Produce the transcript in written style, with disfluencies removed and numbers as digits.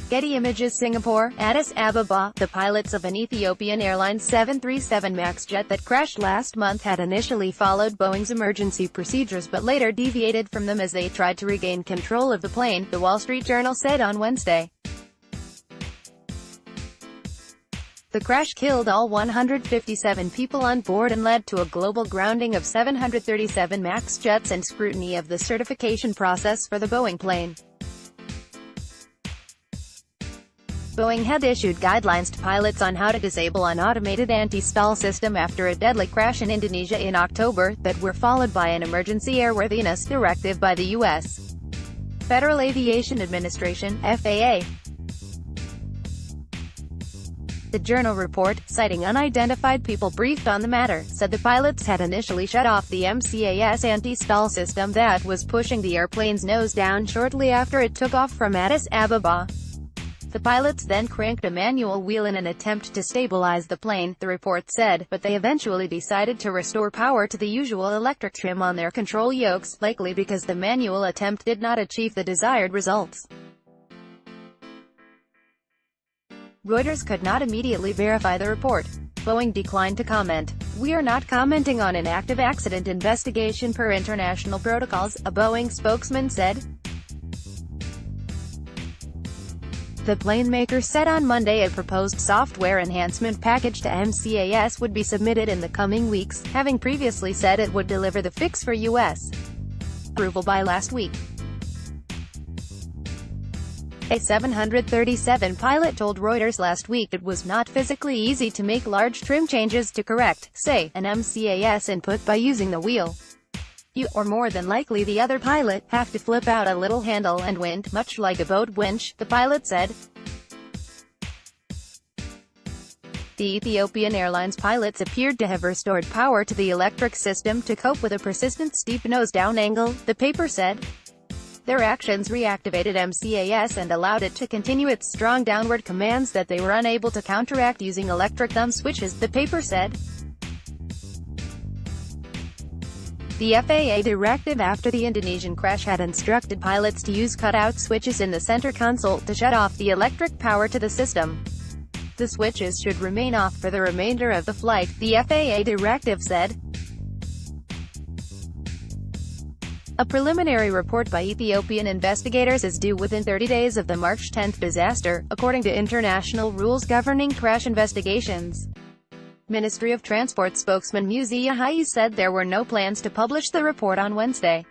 Getty Images Singapore, Addis Ababa. The pilots of an Ethiopian Airlines 737 MAX jet that crashed last month had initially followed Boeing's emergency procedures but later deviated from them as they tried to regain control of the plane, the Wall Street Journal said on Wednesday. The crash killed all 157 people on board and led to a global grounding of 737 MAX jets and scrutiny of the certification process for the Boeing plane. Boeing had issued guidelines to pilots on how to disable an automated anti-stall system after a deadly crash in Indonesia in October, that were followed by an emergency airworthiness directive by the U.S. Federal Aviation Administration, FAA. The Journal report, citing unidentified people briefed on the matter, said the pilots had initially shut off the MCAS anti-stall system that was pushing the airplane's nose down shortly after it took off from Addis Ababa. The pilots then cranked a manual wheel in an attempt to stabilize the plane, the report said, but they eventually decided to restore power to the usual electric trim on their control yokes, likely because the manual attempt did not achieve the desired results. Reuters could not immediately verify the report. Boeing declined to comment. "We are not commenting on an active accident investigation per international protocols," a Boeing spokesman said. The plane maker said on Monday a proposed software enhancement package to MCAS would be submitted in the coming weeks, having previously said it would deliver the fix for U.S. approval by last week. A 737 pilot told Reuters last week it was not physically easy to make large trim changes to correct, say, an MCAS input by using the wheel. You, or more than likely the other pilot, have to flip out a little handle and wind, much like a boat winch, the pilot said. The Ethiopian Airlines pilots appeared to have restored power to the electric system to cope with a persistent steep nose-down angle, the paper said. Their actions reactivated MCAS and allowed it to continue its strong downward commands that they were unable to counteract using electric thumb switches, the paper said. The FAA directive after the Indonesian crash had instructed pilots to use cutout switches in the center console to shut off the electric power to the system. The switches should remain off for the remainder of the flight, the FAA directive said. A preliminary report by Ethiopian investigators is due within 30 days of the March 10 disaster, according to international rules governing crash investigations. Ministry of Transport spokesman Musa Yahayi said there were no plans to publish the report on Wednesday.